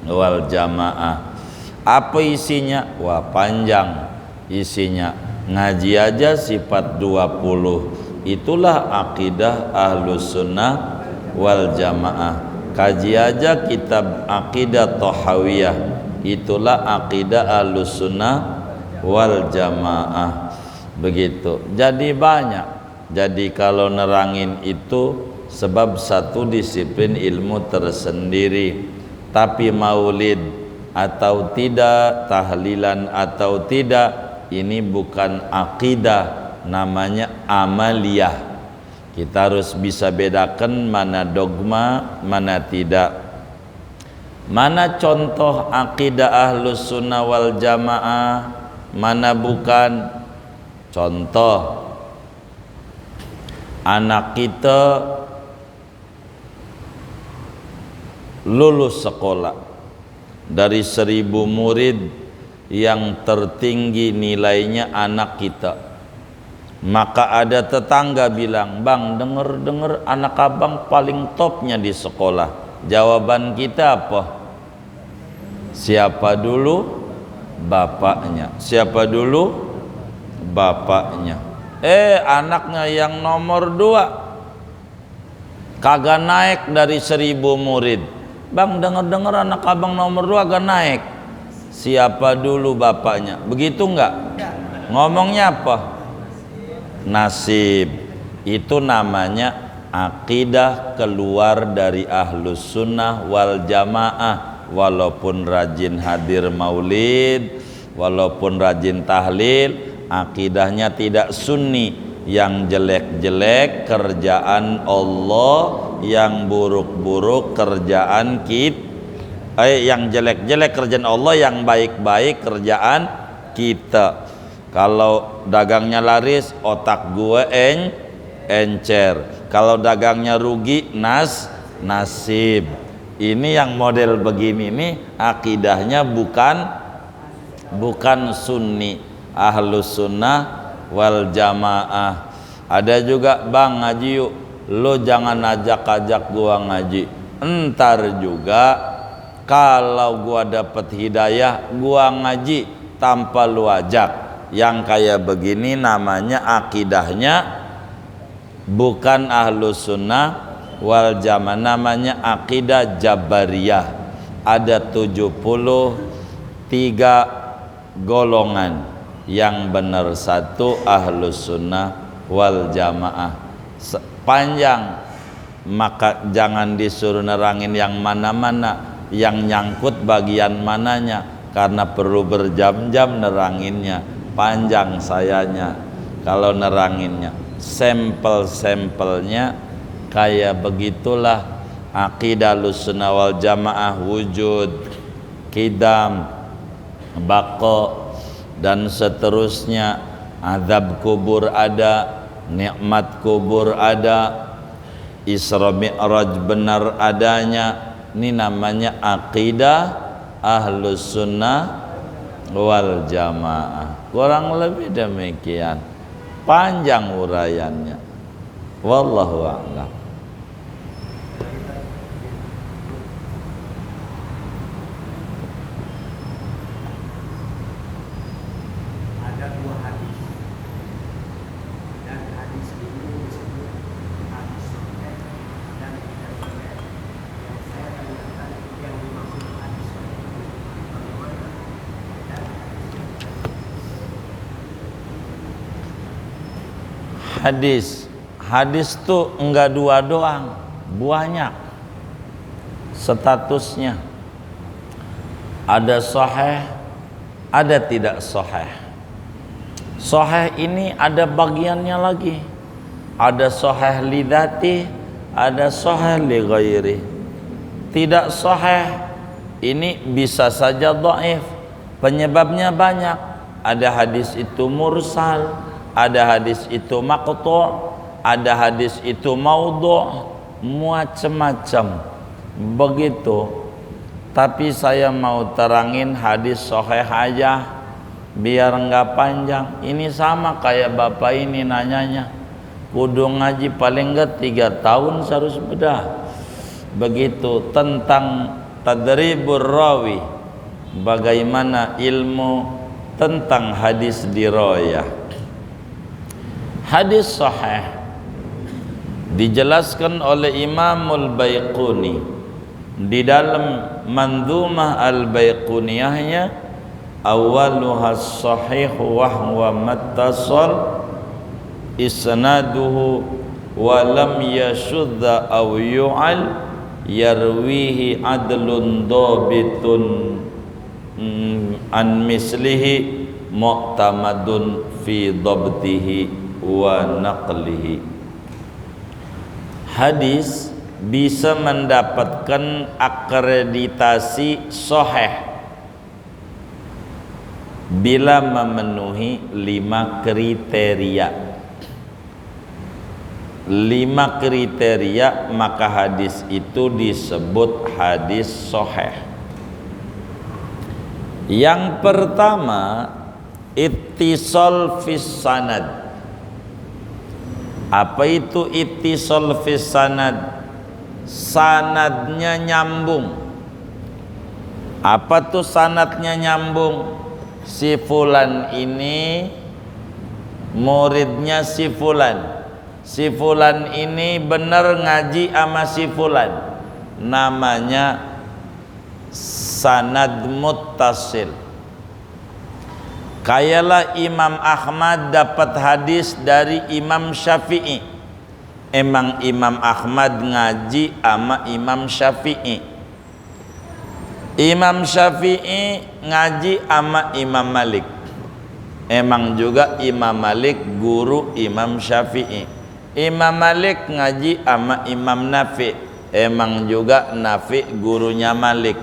wal Jamaah. Apa isinya? Wah, panjang isinya. Ngaji aja sifat 20. Itulah akidah Ahlussunnah wal Jamaah. Kaji aja kitab akidah Thahawiyah. Itulah akidah Ahlussunnah wal Jamaah. Begitu. Jadi banyak. Jadi kalau nerangin itu sebab satu disiplin ilmu tersendiri. Tapi maulid atau tidak, tahlilan atau tidak, ini bukan akidah, namanya amaliyah. Kita harus bisa bedakan mana dogma, mana tidak. Mana contoh akidah Ahlussunnah wal Jamaah, mana bukan. Contoh, anak kita lulus sekolah, dari 1000 murid yang tertinggi nilainya anak kita. Maka ada tetangga bilang, "Bang, denger anak abang paling topnya di sekolah." Jawaban kita apa? Siapa dulu? Bapaknya. Siapa dulu? Bapaknya. Anaknya yang nomor 2 kagak naik dari 1000 murid. "Bang, denger anak abang nomor 2 agak naik." Siapa dulu? Bapaknya. Begitu enggak? Ngomongnya apa? Nasib. Itu namanya akidah keluar dari Ahlus Sunnah wal Jamaah. Walaupun rajin hadir maulid, walaupun rajin tahlil, akidahnya tidak sunni. Yang jelek-jelek kerjaan Allah, yang buruk-buruk kerjaan kita. Yang jelek-jelek kerjaan Allah, yang baik-baik kerjaan kita. Kalau dagangnya laris, otak gue encer. Kalau dagangnya rugi, nasib. Ini yang model begini nih, akidahnya bukan sunni, Ahlus Sunnah wal Jamaah. Ada juga, "Bang, ngaji yuk." Lo jangan ajak gua ngaji. Entar juga kalau gua dapet hidayah, gua ngaji tanpa lu ajak. Yang kayak begini namanya akidahnya bukan Ahlus Sunnah wal Jamaah, namanya akidah Jabariyah. Ada 73 golongan, yang benar 1 Ahlus Sunnah wal Jamaah. Panjang, maka jangan disuruh nerangin yang mana-mana, yang nyangkut bagian mananya, karena perlu berjam-jam neranginnya. Panjang sayanya kalau neranginnya. Sampel-sampelnya kayak begitulah akidah Ahlussunnah wal Jamaah, wujud, qidam, baqa, dan seterusnya. Azab kubur ada, nikmat kubur ada, Isra Mi'raj benar adanya. Ini namanya akidah Ahlussunnah wal Jamaah. Kurang lebih demikian. Panjang uraiannya. Wallahu a'lam. Ada 2 hadis, dan hadis ini disebut hadis sahih dan tidak sahih. Yang saya tanyakan yang dimaksud hadis sahih bagaimana? Dan Hadis tuh enggak 2 doang, banyak statusnya. Ada sahih, ada tidak sahih. Sahih ini ada bagiannya lagi. Ada sahih li dzati, ada sahih li ghairi. Tidak sahih ini bisa saja dhaif. Penyebabnya banyak. Ada hadis itu mursal, ada hadis itu maqtu', ada hadis itu maudhu', macam-macam begitu. Tapi saya mau terangin hadis sahih aja biar enggak panjang. Ini sama kayak bapak ini nanyanya, kudu ngaji paling enggak 3 tahun harus bedah. Begitu tentang tadribur rawi, bagaimana ilmu tentang hadis dirayah. Hadis sahih dijelaskan oleh Imamul Baiquni di dalam Manzumah Al-Baiquniyahnya, awaluha sahih wa huwa mattasal isnaduhu wa lam yashudda aw yu'al yarwihi adlun dhabitun an mislihi mu'tamadun fi dhabtihi wa naqlihi. Hadis bisa mendapatkan akreditasi sahih bila memenuhi 5 kriteria. 5 kriteria, maka hadis itu disebut hadis sahih. Yang pertama, ittisal fis sanad. Apa itu ittisal fis sanad? Sanadnya nyambung. Apa tuh sanadnya nyambung? Si fulan ini muridnya si fulan. Si fulan ini benar ngaji sama si fulan. Namanya sanad muttasil. Kayalah Imam Ahmad dapat hadis dari Imam Syafi'i. Emang Imam Ahmad ngaji sama Imam Syafi'i. Imam Syafi'i ngaji sama Imam Malik. Emang juga Imam Malik guru Imam Syafi'i. Imam Malik ngaji sama Imam Nafi. Emang juga Nafi gurunya Malik.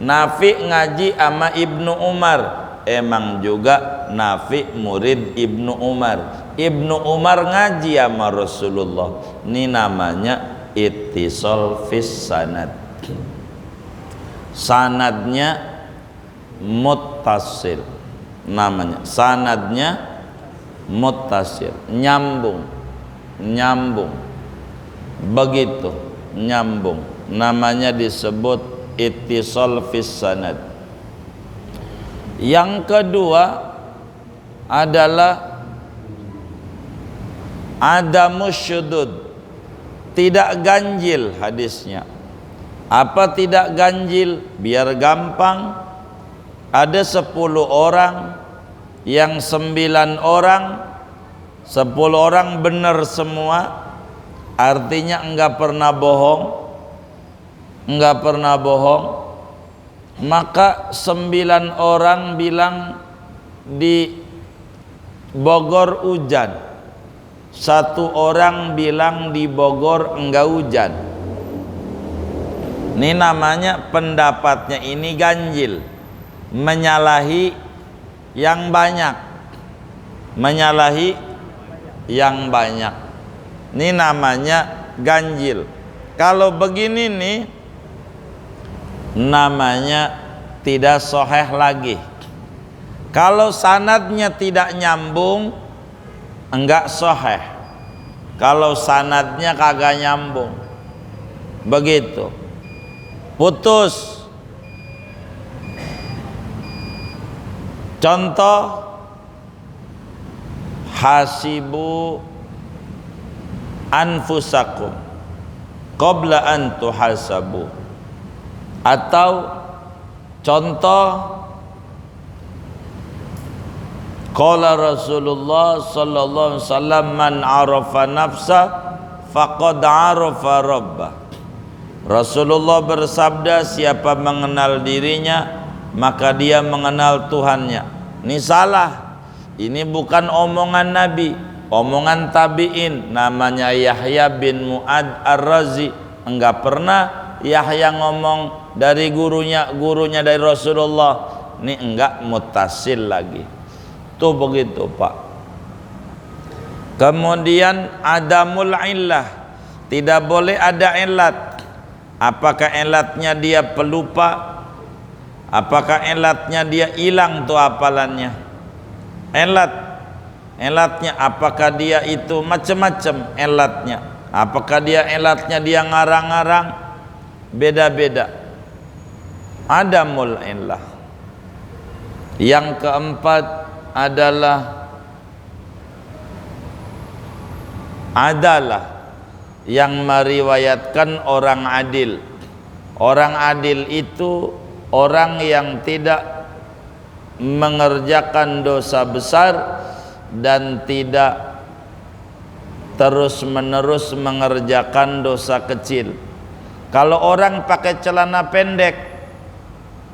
Nafi ngaji sama Ibnu Umar. Emang juga Nafi murid Ibnu Umar. Ibnu Umar ngaji sama Rasulullah. Ini namanya ittisal fis sanad. Sanadnya muttasil. Namanya sanadnya muttasil, nyambung. Nyambung. Begitu, nyambung. Namanya disebut ittisal fis sanad. Yang kedua adalah adamus syudud, tidak ganjil hadisnya. Apa tidak ganjil? Biar gampang, ada 10 orang, yang 9 orang, 10 orang benar semua, artinya enggak pernah bohong, enggak pernah bohong. Maka 9 orang bilang di Bogor hujan, 1 orang bilang di Bogor enggak hujan. Ini namanya pendapatnya ini ganjil, menyalahi yang banyak, menyalahi yang banyak. Ini namanya ganjil. Kalau begini nih namanya tidak sahih lagi. Kalau sanadnya tidak nyambung, enggak sahih. Kalau sanadnya kagak nyambung, begitu, putus. Contoh, hasibu anfusakum qabla an tuhasabu. Atau contoh, qala Rasulullah sallallahu alaihi wasallam, man arafa nafsa faqad arafa rabbah. Rasulullah bersabda, siapa mengenal dirinya maka dia mengenal Tuhannya. Ini salah. Ini bukan omongan Nabi, omongan tabi'in. Namanya Yahya bin Mu'ad Ar-Razi. Enggak pernah Yahya ngomong dari gurunya dari Rasulullah. Ini enggak muttasil lagi. Tuh begitu Pak. Kemudian adamul illah, tidak boleh ada ilat. Apakah ilatnya dia pelupa? Apakah ilatnya dia hilang tuh hafalannya? Ilatnya apakah dia itu macam-macam ilatnya? Apakah dia ilatnya dia ngarang-ngarang? Beda-beda. Adamul illah. Yang keempat adalah yang meriwayatkan orang adil. Orang adil itu orang yang tidak mengerjakan dosa besar dan tidak terus-menerus mengerjakan dosa kecil. Kalau orang pakai celana pendek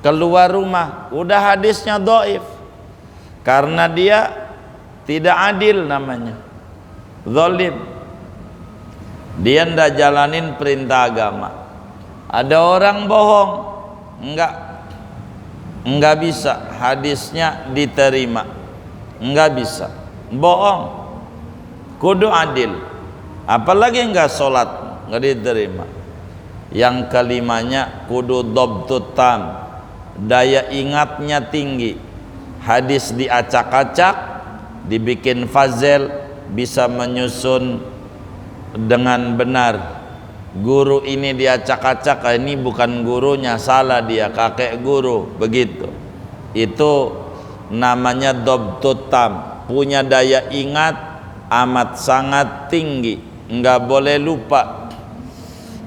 keluar rumah, udah hadisnya dhaif, karena dia tidak adil, namanya zalim. Dia ndak jalanin perintah agama. Ada orang bohong, enggak bisa hadisnya diterima, enggak bisa. Bohong, kudu adil. Apalagi enggak sholat, enggak diterima. Yang kelimanya kudu dhabtut tam, daya ingatnya tinggi. Hadis diacak-acak, dibikin fazel, bisa menyusun dengan benar. Guru ini dia acak-acak, ini bukan gurunya, salah dia, kakek guru, begitu. Itu namanya dhabtut tam, punya daya ingat amat sangat tinggi, enggak boleh lupa.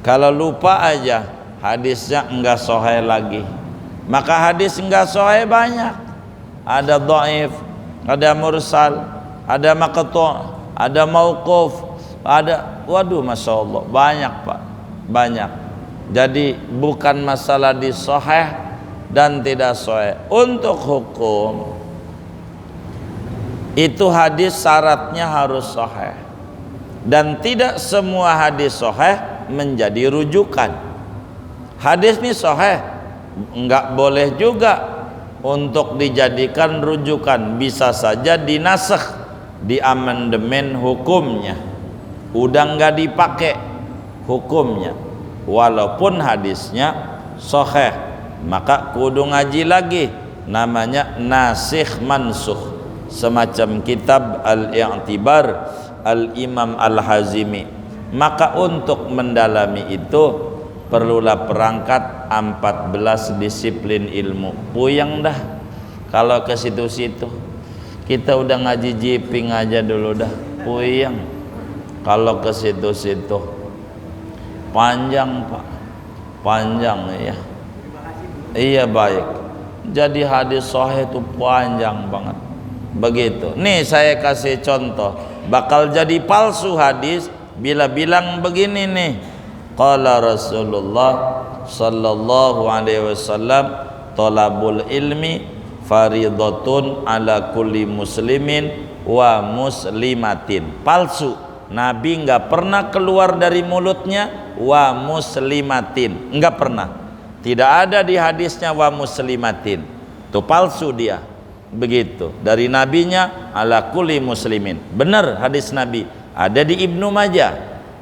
Kalau lupa aja hadisnya enggak sahih lagi. Maka hadis enggak sahih banyak. Ada dhaif, ada mursal, ada maqtu', ada mauquf, ada, waduh, masya Allah, banyak Pak, banyak. Jadi bukan masalah di sahih dan tidak sahih. Untuk hukum itu hadis syaratnya harus sahih, dan tidak semua hadis sahih menjadi rujukan. Hadis ini sahih, enggak boleh juga untuk dijadikan rujukan, bisa saja dinasakh, diamandemen hukumnya, udah enggak dipakai hukumnya, walaupun hadisnya sahih. Maka kudu ngaji lagi, namanya nasikh mansukh, semacam kitab Al-I'tibar Al-Imam Al-Hazimi. Maka untuk mendalami itu perlulah perangkat 14 disiplin ilmu. Puyeng dah kalau ke situ-situ. Kita udah ngaji jiping aja dulu dah, puyeng kalau ke situ-situ. Panjang Pak, panjang ya. Iya baik. Jadi hadis sahih itu panjang banget. Begitu. Nih saya kasih contoh, bakal jadi palsu hadis bila bilang begini nih. Qala Rasulullah sallallahu alaihi wasallam, talabul ilmi faridatun ala kulli muslimin wa muslimatin. Palsu. Nabi enggak pernah keluar dari mulutnya wa muslimatin, enggak pernah. Tidak ada di hadisnya wa muslimatin. Itu palsu dia. Begitu. Dari nabinya ala kulli muslimin. Benar hadis Nabi. Ada di Ibnu Majah,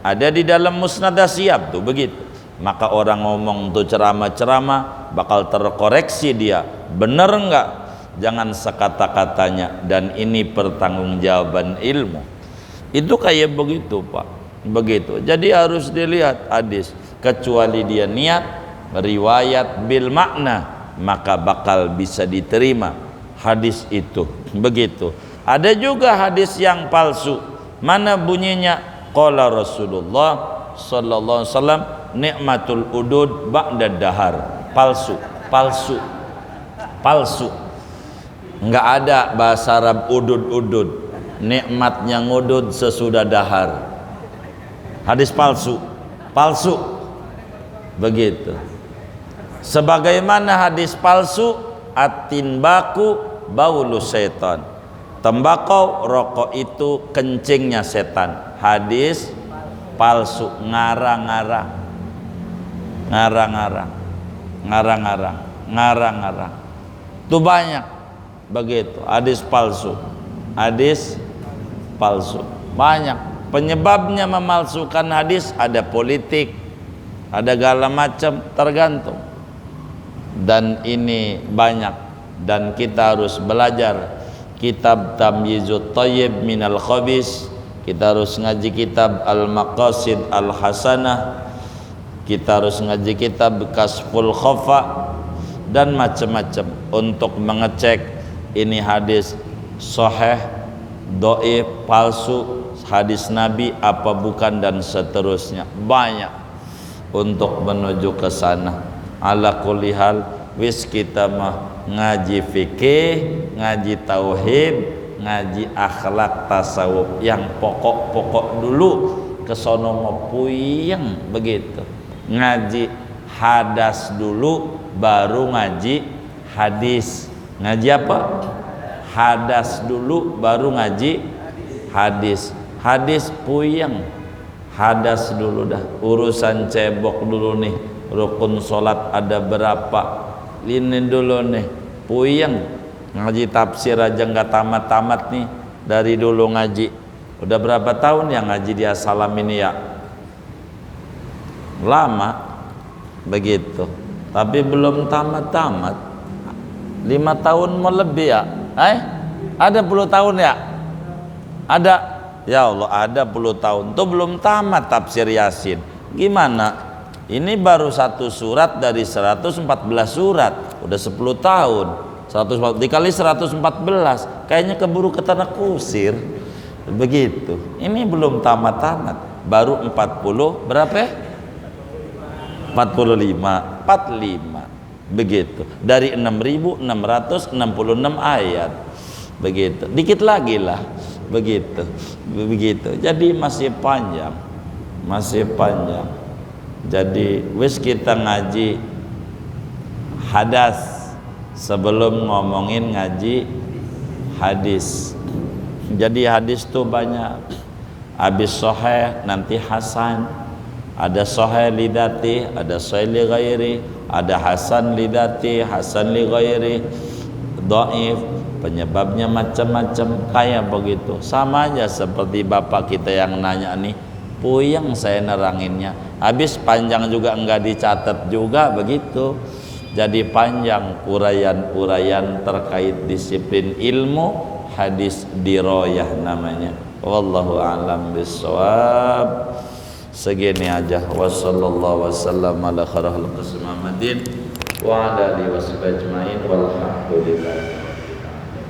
ada di dalam Musnad Asyab tuh begitu. Maka orang ngomong tuh ceramah-ceramah bakal terkoreksi dia. Benar enggak? Jangan sekata-katanya, dan ini pertanggungjawaban ilmu. Itu kayak begitu Pak. Begitu. Jadi harus dilihat hadis, kecuali dia niat riwayat bil makna, maka bakal bisa diterima hadis itu. Begitu. Ada juga hadis yang palsu. Mana bunyinya? Qala Rasulullah sallallahu alaihi wasallam, nikmatul udud ba'da dahar. Palsu, palsu, palsu. Enggak ada bahasa Arab udud-udud. Nikmatnya ngudud sesudah dahar. Hadis palsu, palsu. Begitu. Sebagaimana hadis palsu, at-tinbaku baulus setan. Tembakau, rokok itu kencingnya setan. Hadis palsu, ngarang-ngarang, ngarang-ngarang, ngarang-ngarang, ngarang-ngarang. Itu banyak begitu hadis palsu, hadis palsu banyak. Penyebabnya memalsukan hadis ada politik, ada segala macam, tergantung. Dan ini banyak, dan kita harus belajar kitab Tamyizut Thayyib minal Khabis. Kita harus ngaji kitab Al-Maqasid Al-Hasanah. Kita harus ngaji kitab Kasful Khafa dan macam-macam untuk mengecek ini hadis sahih, dhaif, palsu, hadis Nabi apa bukan, dan seterusnya. Banyak untuk menuju ke sana. Ala kulli hal, wis kita mah ngaji fikih, ngaji tauhid, ngaji akhlak tasawuf yang pokok-pokok dulu, kesono mau puyeng begitu. Ngaji hadas dulu baru ngaji hadis. Ngaji apa? Hadas dulu baru ngaji hadis. Hadis puyeng, hadas dulu dah. Urusan cebok dulu nih, rukun sholat ada berapa, ini dulu nih, puyeng. Ngaji tafsir aja nggak tamat-tamat nih, dari dulu ngaji. Udah berapa tahun yang ngaji dia salam ini ya? Lama begitu, tapi belum tamat-tamat. 5 tahun mau lebih ya? Ada 10 tahun ya? Ada Ya Allah, ada puluh tahun tuh belum tamat tafsir Yasin. Gimana? Ini baru satu surat dari 114 surat, udah 10 tahun. 140 dikali 114, kayaknya keburu ke tanah kusir. Begitu. Ini belum tamat-tamat, baru 40 berapa ya? 45. Begitu. Dari 6.666 ayat. Begitu. Dikit lagi lah. Begitu. Jadi masih panjang. Jadi wis kita ngaji hadas sebelum ngomongin ngaji hadis. Jadi hadis tuh banyak. Habis sahih nanti hasan. Ada sahih lidati, ada sahih li ghairi, ada hasan lidati, hasan li ghairi, dhaif, penyebabnya macam-macam kayak begitu. Sama aja seperti bapak kita yang nanya nih, puyeng saya neranginnya. Habis panjang juga enggak dicatat juga begitu. Jadi panjang uraian terkait disiplin ilmu hadis diroyah namanya. Wallahu a'lam bishawab. Segini aja. Wassallallahu wasallam ala khairil khalqi Muhammadin wa ala alihi washabihi ajmain walhamdulillah.